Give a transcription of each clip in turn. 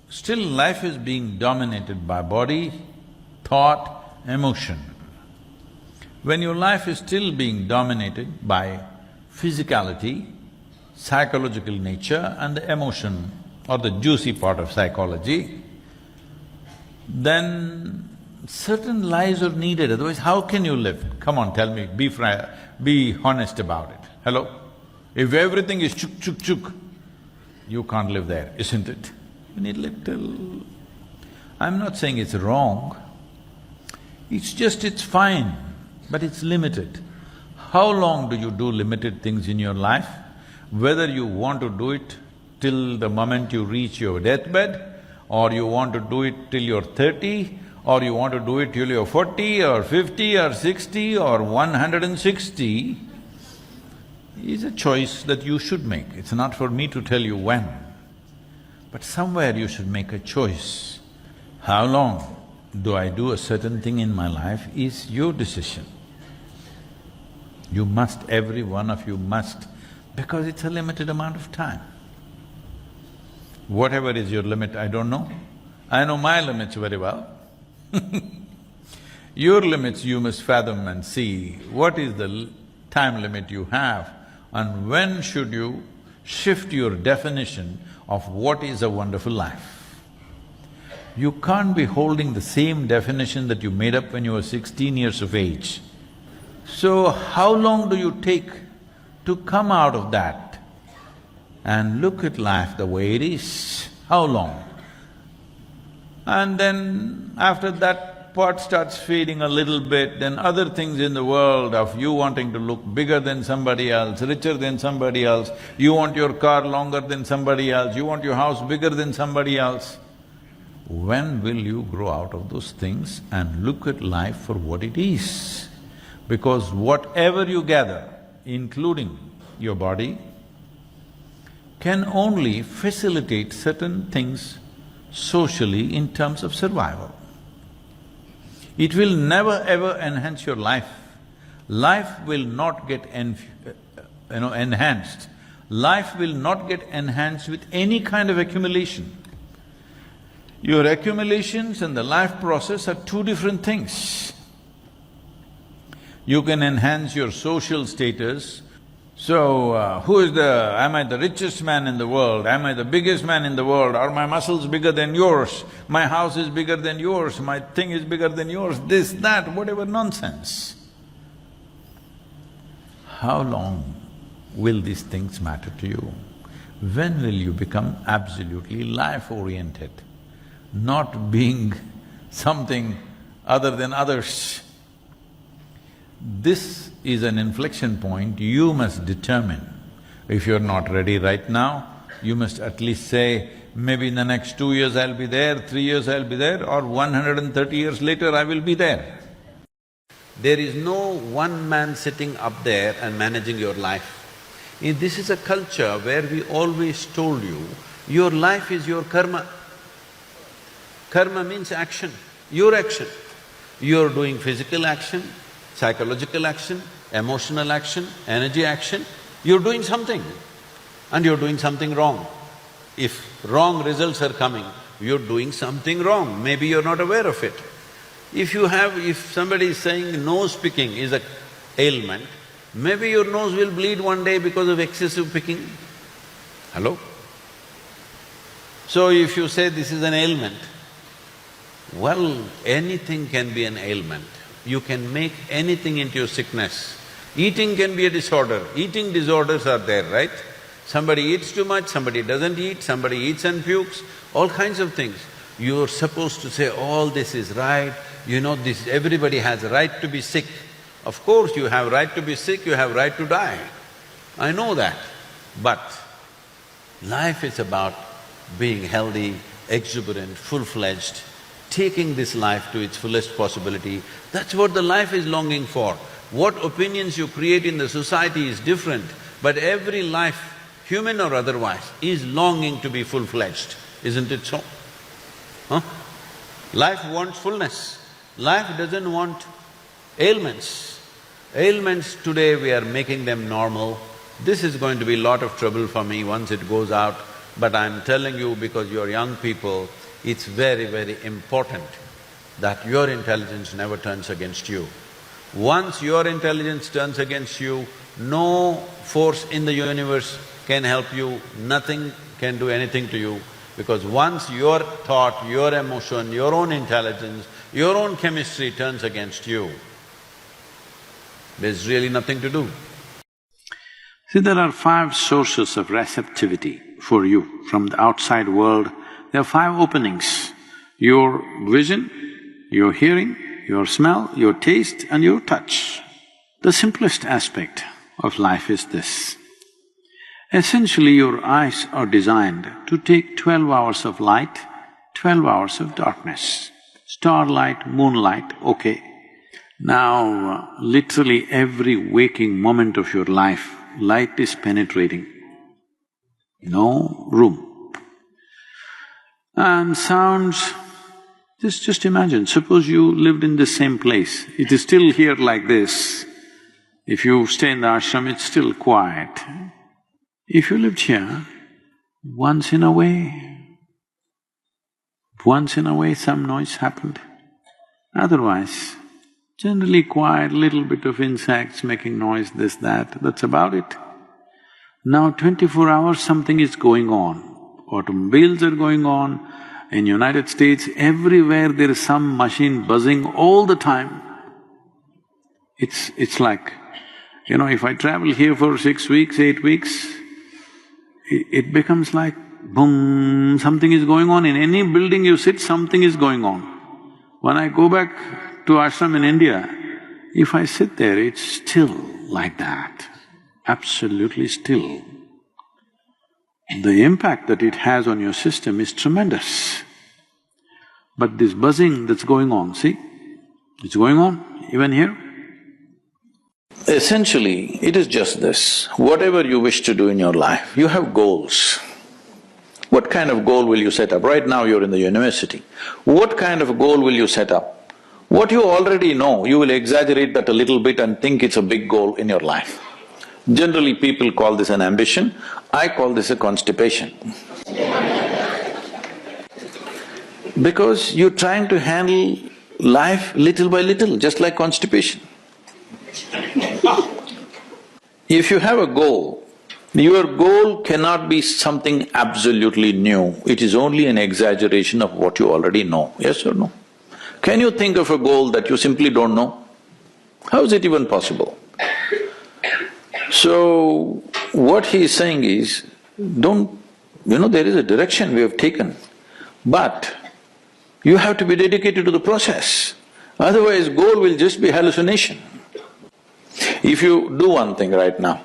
still life is being dominated by body, thought, emotion. When your life is still being dominated by physicality, psychological nature and the emotion or the juicy part of psychology, then certain lies are needed, otherwise how can you live? Come on, tell me, be honest about it. Hello? If everything is chuk chuk chuk, you can't live there, isn't it? You need little… I'm not saying it's wrong, it's fine, but it's limited. How long do you do limited things in your life? Whether you want to do it till the moment you reach your deathbed, or you want to do it till you're 30, or you want to do it till you're 40 or 50 or 60 or 160, is a choice that you should make. It's not for me to tell you when, but somewhere you should make a choice. How long do I do a certain thing in my life is your decision. You must, every one of you must, because it's a limited amount of time. Whatever is your limit, I don't know. I know my limits very well. Your limits you must fathom and see what is the time limit you have and when should you shift your definition of what is a wonderful life. You can't be holding the same definition that you made up when you were 16 years of age. So how long do you take to come out of that and look at life the way it is? How long? And then after that pot starts fading a little bit, then other things in the world of you wanting to look bigger than somebody else, richer than somebody else, you want your car longer than somebody else, you want your house bigger than somebody else. When will you grow out of those things and look at life for what it is? Because whatever you gather, including your body, can only facilitate certain things socially in terms of survival. It will never ever enhance your life. Life will not get enhanced. Life will not get enhanced with any kind of accumulation. Your accumulations and the life process are two different things. You can enhance your social status. So, am I the richest man in the world? Am I the biggest man in the world? Are my muscles bigger than yours? My house is bigger than yours, my thing is bigger than yours, this, that, whatever nonsense. How long will these things matter to you? When will you become absolutely life-oriented, not being something other than others? This is an inflection point you must determine. If you're not ready right now, you must at least say, maybe in the next 2 years I'll be there, 3 years I'll be there, or 130 years later I will be there. There is no one man sitting up there and managing your life. This is a culture where we always told you, your life is your karma. Karma means action, your action. You're doing physical action, psychological action, emotional action, energy action, you're doing something and you're doing something wrong. If wrong results are coming, you're doing something wrong, maybe you're not aware of it. If somebody is saying nose picking is a ailment, maybe your nose will bleed one day because of excessive picking. Hello? So if you say this is an ailment, well, anything can be an ailment. You can make anything into your sickness. Eating can be a disorder, eating disorders are there, right? Somebody eats too much, somebody doesn't eat, somebody eats and pukes, all kinds of things. You're supposed to say, all this is right, everybody has a right to be sick. Of course, you have right to be sick, you have right to die. I know that. But life is about being healthy, exuberant, full-fledged, taking this life to its fullest possibility. That's what the life is longing for. What opinions you create in the society is different, but every life, human or otherwise, is longing to be full-fledged, isn't it so? Huh? Life wants fullness. Life doesn't want ailments. Ailments today we are making them normal. This is going to be a lot of trouble for me once it goes out. But I'm telling you because you're young people, it's very, very important that your intelligence never turns against you. Once your intelligence turns against you, no force in the universe can help you, nothing can do anything to you, because once your thought, your emotion, your own intelligence, your own chemistry turns against you, there's really nothing to do. See, there are 5 sources of receptivity for you from the outside world. There are 5 openings: your vision, your hearing, your smell, your taste and your touch. The simplest aspect of life is this. Essentially, your eyes are designed to take 12 hours of light, 12 hours of darkness. Starlight, moonlight, okay. Now, literally every waking moment of your life, light is penetrating. No room. And sounds, just imagine, suppose you lived in the same place, it is still here like this. If you stay in the ashram, it's still quiet. If you lived here, once in a way some noise happened. Otherwise, generally quiet, little bit of insects making noise, this, that's about it. Now 24 hours something is going on. Automobiles are going on. In United States, everywhere there is some machine buzzing all the time. It's like, if I travel here for 6 weeks, 8 weeks, it becomes like boom, something is going on. In any building you sit, something is going on. When I go back to ashram in India, if I sit there, it's still like that, absolutely still. The impact that it has on your system is tremendous. But this buzzing that's going on, see, it's going on even here. Essentially, it is just this, whatever you wish to do in your life, you have goals. What kind of goal will you set up? Right now you're in the university. What kind of goal will you set up? What you already know, you will exaggerate that a little bit and think it's a big goal in your life. Generally people call this an ambition, I call this a constipation. Because you're trying to handle life little by little, just like constipation. If you have a goal, your goal cannot be something absolutely new, it is only an exaggeration of what you already know, yes or no? Can you think of a goal that you simply don't know? How is it even possible? So, what he is saying is, there is a direction we have taken, but you have to be dedicated to the process, otherwise goal will just be hallucination. If you do one thing right now,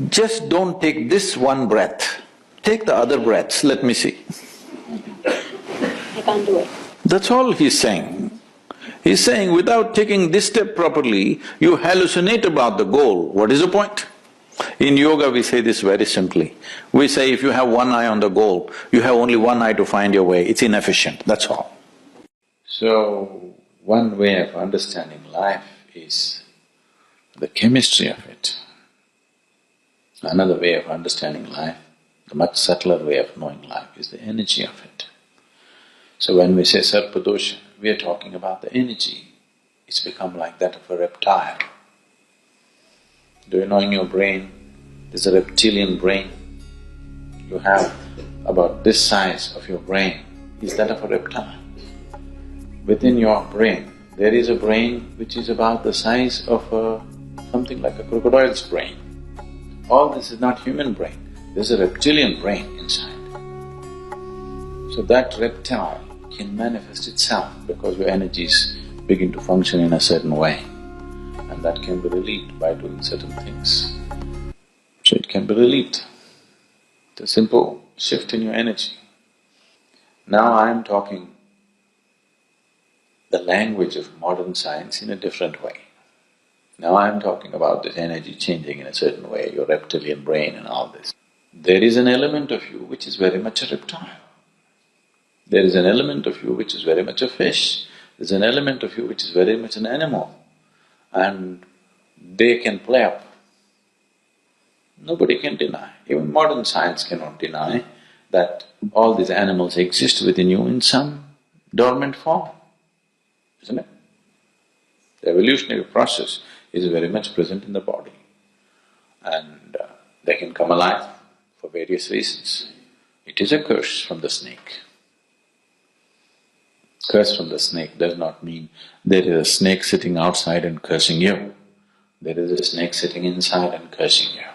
just don't take this one breath, take the other breaths, let me see. I can't do it. That's all he's saying. He's saying without taking this step properly, you hallucinate about the goal, what is the point? In yoga we say this very simply. We say if you have one eye on the goal, you have only one eye to find your way, it's inefficient, that's all. So, one way of understanding life is the chemistry of it. Another way of understanding life, the much subtler way of knowing life is the energy of it. So when we say sarpadosha, we are talking about the energy. It's become like that of a reptile. Do you know in your brain, there's a reptilian brain? You have about this size of your brain is that of a reptile. Within your brain, there is a brain which is about the size of something like a crocodile's brain. All this is not human brain, there's a reptilian brain inside. So that reptile can manifest itself because your energies begin to function in a certain way, and that can be relieved by doing certain things. So it can be relieved. It's a simple shift in your energy. Now I am talking the language of modern science in a different way. Now I am talking about this energy changing in a certain way, your reptilian brain and all this. There is an element of you which is very much a reptile. There is an element of you which is very much a fish. There's an element of you which is very much an animal. And they can play up. Nobody can deny. Even modern science cannot deny that all these animals exist within you in some dormant form, isn't it? The evolutionary process is very much present in the body and they can come alive for various reasons. It is a curse from the snake. Curse from the snake does not mean there is a snake sitting outside and cursing you. There is a snake sitting inside and cursing you.